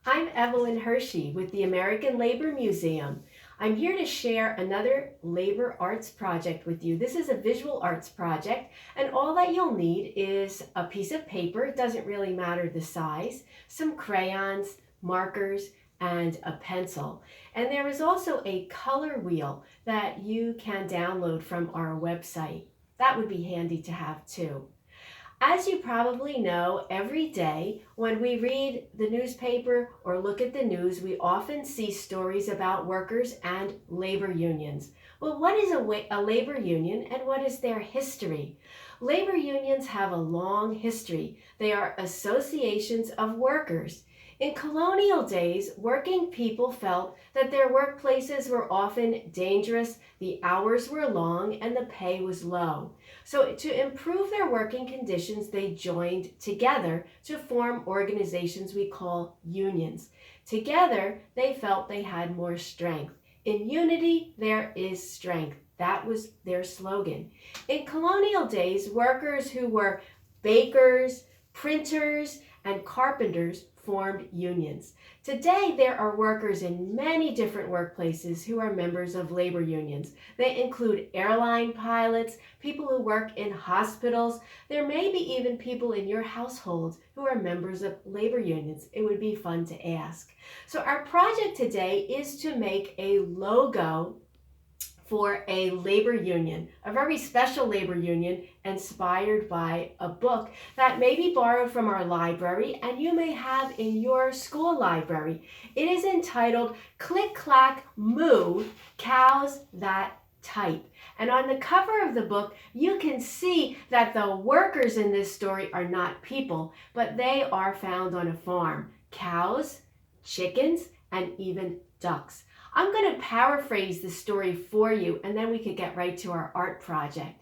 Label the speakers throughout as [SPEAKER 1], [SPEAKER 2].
[SPEAKER 1] I'm Evelyn Hershey with the American Labor Museum. I'm here to share another labor arts project with you. This is a visual arts project, and all that you'll need is a piece of paper, it doesn't really matter the size, some crayons, markers, and a pencil. And there is also a color wheel that you can download from our website. That would be handy to have too. As you probably know, every day when we read the newspaper or look at the news, we often see stories about workers and labor unions. Well, what is a labor union and what is their history? Labor unions have a long history. They are associations of workers. In colonial days, working people felt that their workplaces were often dangerous, the hours were long, and the pay was low. So to improve their working conditions, they joined together to form organizations we call unions. Together, they felt they had more strength. In unity, there is strength. That was their slogan. In colonial days, workers who were bakers, printers, and carpenters formed unions. Today, there are workers in many different workplaces who are members of labor unions. They include airline pilots, people who work in hospitals. There may be even people in your household who are members of labor unions. It would be fun to ask. So our project today is to make a logo for a labor union, a very special labor union inspired by a book that may be borrowed from our library and you may have in your school library. It is entitled Clack, Moo Cows That Type. And on the cover of the book, you can see that the workers in this story are not people, but they are found on a farm. Cows, chickens, and even ducks. I'm going to paraphrase the story for you, and then we could get right to our art project.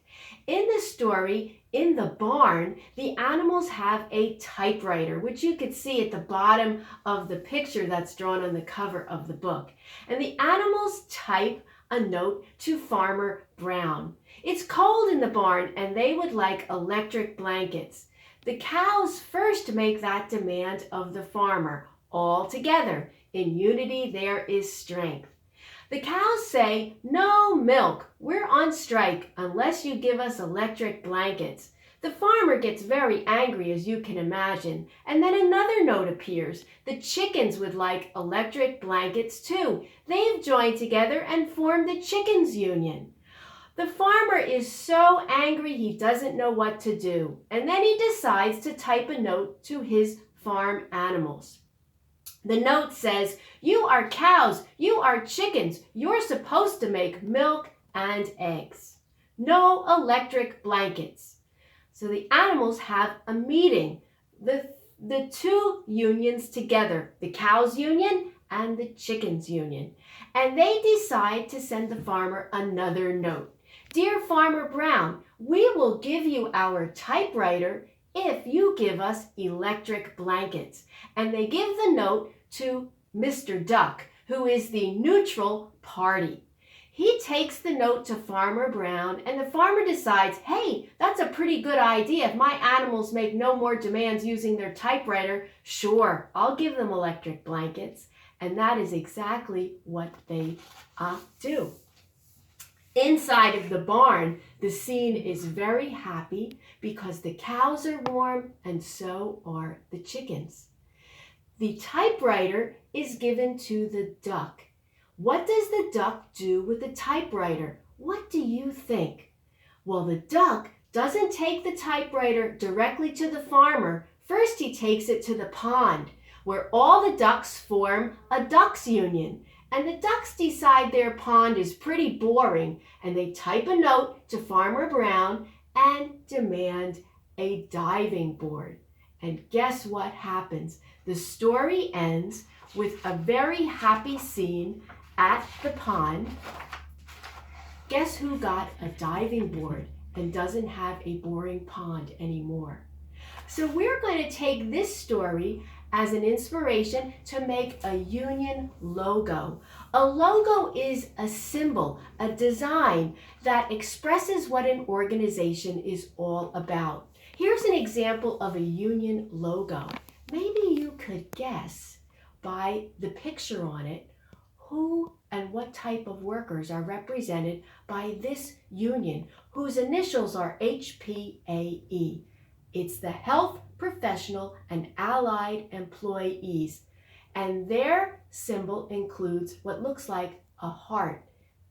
[SPEAKER 1] In the story, in the barn, the animals have a typewriter, which you could see at the bottom of the picture that's drawn on the cover of the book. And the animals type a note to Farmer Brown. It's cold in the barn, and they would like electric blankets. The cows first make that demand of the farmer. All together, in unity there is strength. The cows say, "No milk, we're on strike unless you give us electric blankets." The farmer gets very angry, as you can imagine, and then another note appears. The chickens would like electric blankets too. They've joined together and formed the Chickens Union. The farmer is so angry he doesn't know what to do, and then he decides to type a note to his farm animals. The note says, "You are cows, you are chickens, you're supposed to make milk and eggs. No electric blankets." So the animals have a meeting, the two unions together, the cows union and the chickens union. And they decide to send the farmer another note. "Dear Farmer Brown, we will give you our typewriter if you give us electric blankets." And they give the note to Mr. Duck, who is the neutral party. He takes the note to Farmer Brown, and the farmer decides, hey, that's a pretty good idea. If my animals make no more demands using their typewriter, sure, I'll give them electric blankets. And that is exactly what they do. Inside of the barn, the scene is very happy because the cows are warm and so are the chickens. The typewriter is given to the duck. What does the duck do with the typewriter? What do you think? Well, the duck doesn't take the typewriter directly to the farmer. First, he takes it to the pond, where all the ducks form a ducks union. And the ducks decide their pond is pretty boring, and they type a note to Farmer Brown and demand a diving board. And guess what happens? The story ends with a very happy scene at the pond. Guess who got a diving board and doesn't have a boring pond anymore? So we're going to take this story as an inspiration to make a union logo. A logo is a symbol, a design that expresses what an organization is all about. Here's an example of a union logo. Maybe you could guess by the picture on it who and what type of workers are represented by this union, whose initials are HPAE. It's the Health Professional and Allied Employees, and their symbol includes what looks like a heart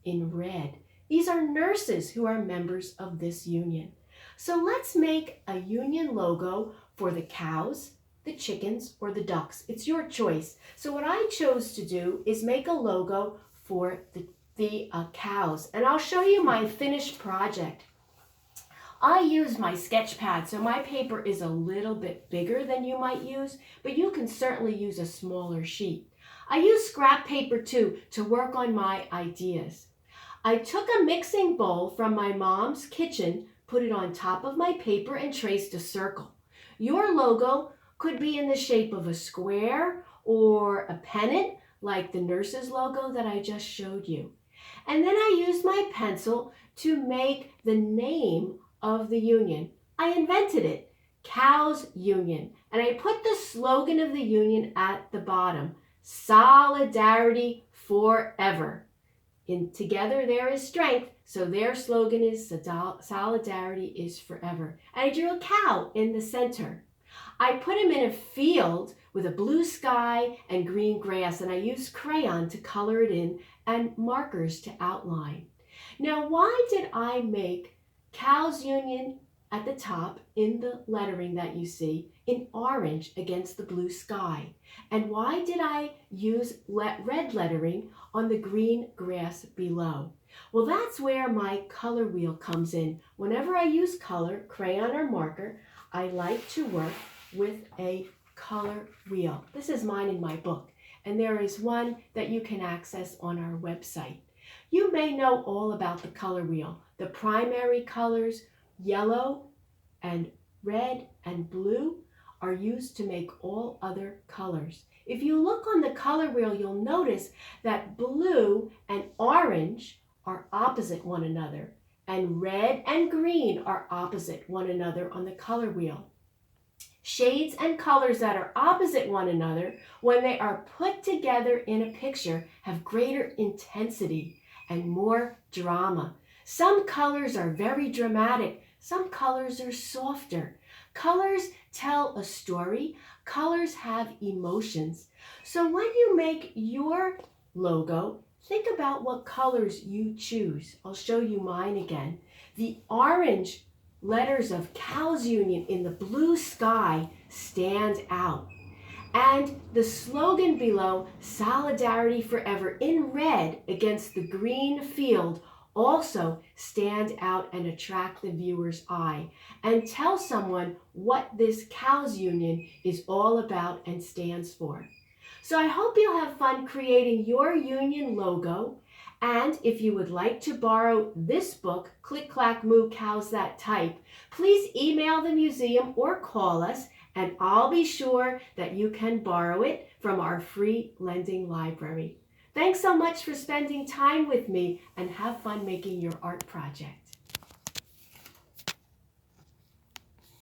[SPEAKER 1] in red. These are nurses who are members of this union. So let's make a union logo for the cows, the chickens, or the ducks. It's your choice. So what I chose to do is make a logo for the cows, and I'll show you my finished project. I use my sketch pad, so my paper is a little bit bigger than you might use, but you can certainly use a smaller sheet. I use scrap paper too to work on my ideas. I took a mixing bowl from my mom's kitchen, put it on top of my paper, and traced a circle. Your logo could be in the shape of a square or a pennant, like the nurse's logo that I just showed you. And then I used my pencil to make the name of the union. I invented it, Cows Union, and I put the slogan of the union at the bottom, Solidarity Forever. In Together There Is Strength, so their slogan is Solidarity is Forever. And I drew a cow in the center. I put him in a field with a blue sky and green grass, and I used crayon to color it in and markers to outline. Now, why did I make Cows Union at the top in the lettering that you see in orange against the blue sky? And why did I use red lettering on the green grass below? Well, that's where my color wheel comes in. Whenever I use color, crayon or marker, I like to work with a color wheel. This is mine in my book, and there is one that you can access on our website. You may know all about the color wheel. The primary colors, yellow and red and blue, are used to make all other colors. If you look on the color wheel, you'll notice that blue and orange are opposite one another, and red and green are opposite one another on the color wheel. Shades and colors that are opposite one another, when they are put together in a picture, have greater intensity and more drama. Some colors are very dramatic. Some colors are softer. Colors tell a story. Colors have emotions. So when you make your logo, think about what colors you choose. I'll show you mine again. The orange letters of Cows Union in the blue sky stand out. And the slogan below, Solidarity Forever, in red against the green field, also stand out and attract the viewer's eye and tell someone what this Cows Union is all about and stands for. So I hope you'll have fun creating your union logo. And if you would like to borrow this book, Click, Clack, Moo Cows That Type, please email the museum or call us, and I'll be sure that you can borrow it from our free lending library. Thanks so much for spending time with me, and have fun making your art project.